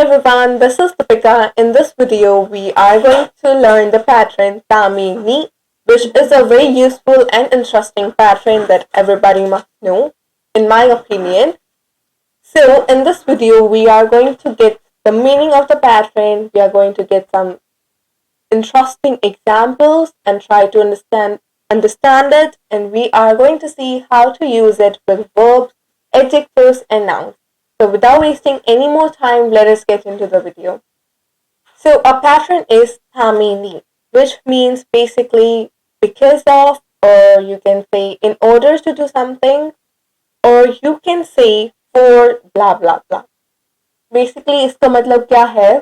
everyone, this is Deepika. In this video, we are going to learn the pattern TAMENI, which is a very useful and interesting pattern that everybody must know, in my opinion. So, in this video, we are going to get the meaning of the pattern, we are going to get some interesting examples and try to understand it, and we are going to see how to use it with verbs, adjectives, and nouns. So without wasting any more time, let us get into the video. So a pattern is TAMENI, which means basically because of, or you can say in order to do something, or you can say for blah blah blah. Basically इसका मतलब क्या है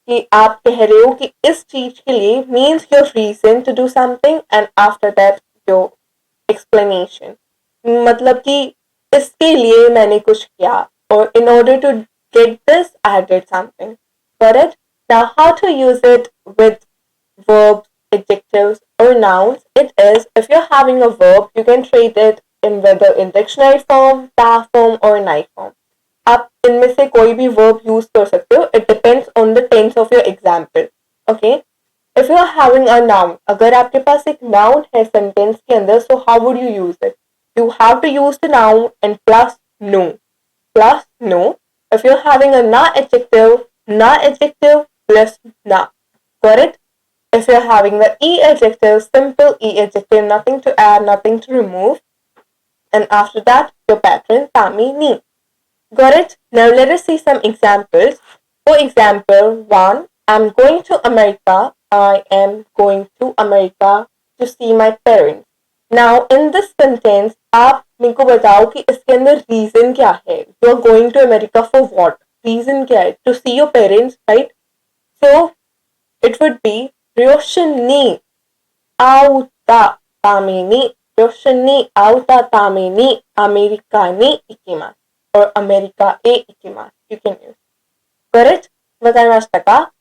कि आप कह रहे हो कि इस चीज के लिए means your reason to do something and after that your explanation. मतलब कि इसके लिए मैंने कुछ किया, or in order to get this I did something. Got it? Now how to use it with verbs, adjectives or nouns? It is, if you're having a verb, you can treat it in whether in dictionary form, past form or night form. आप इनमें से कोई भी verb use कर सकते हो. It depends on the tense of your example. Okay? If you are having a noun, अगर आपके पास एक noun है sentence के अंदर, so how would you use it? You have to use the noun and plus no. Plus no. If you're having a na adjective plus na. Got it? If you're having the e adjective, simple e adjective, nothing to add, nothing to remove. And after that, your pattern TAMENI. Got it? Now let us see some examples. For example, 1. I'm going to America. I am going to America to see my parents. Now in this sentence, आप मेरे को बताओ कि इसके अंदर reason क्या है? You are going to America for what? Reason क्या है? To see your parents, right? So it would be Ryoshini auta tameni. Ryoshini auta tameni America ni ikimasu. Or America e ikimasu. You can use. Got it? Wakarimashita ka?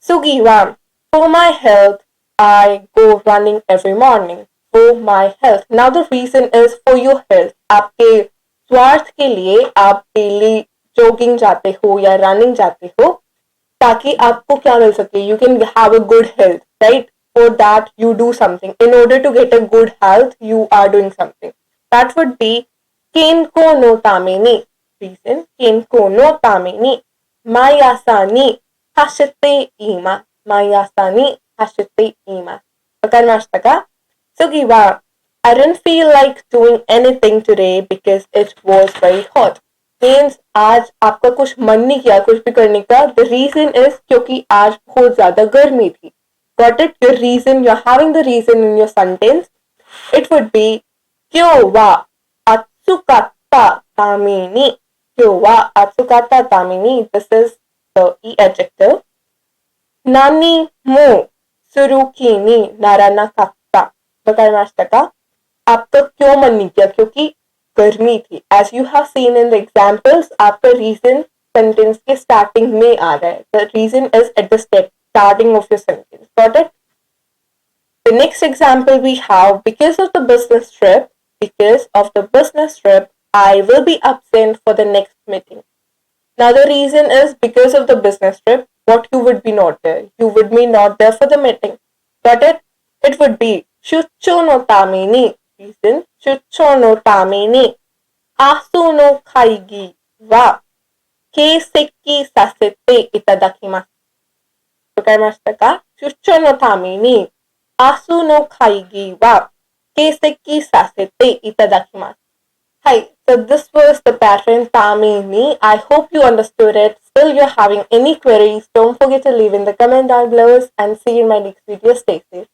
Sugiwa. For my health, I go running every morning. For my health. Now the reason is for your health. आपके स्वार्थ के लिए आप daily jogging जाते हो या running जाते हो ताकि आपको क्या मिल सके. You can have a good health, right? For that you do something. In order to get a good health, you are doing something. That would be Kenko no tameni. Reason Kenko no tameni. Mayasa hashite imasu. Mayasa ni hashite imasu. Wakarimashita ka? Sugiwa. I didn't feel like doing anything today because it was very hot. Means आज आपका कुछ मन नहीं किया कुछ भी करने का. The reason is क्योंकि आज बहुत ज़्यादा गर्मी थी. Got it? Your reason, you're having the reason in your sentence. It would be Kyou wa atsukata tameni. Kyou wa atsukata tameni. This is the e adjective. Nani mo suruki ni naranakatta. वकारिमाशिता का? आपका क्यों मन नहीं किया? क्योंकि गर्मी थी. As you have seen in the examples, आपका reason sentence के starting में आ रहा है. The reason is at the starting of your sentence. Got it? The next example we have, because of the business trip, I will be absent for the next meeting. Now the reason is because of the business trip, what you would be not there. You would be not there for the meeting. Got it? It would be Shucho no tameni. Reason Shucho no tameni. Asu no kaigi wa keiseki sasete itadakimasu. Wakarimashita ka? Shucho no tameni. Asu no kaigi wa keiseki sasete itadakimasu. Hi, so this was the pattern TAMENI. I hope you understood it. Still you're having any queries, don't forget to leave in the comment down below and see you in my next video. Stay safe.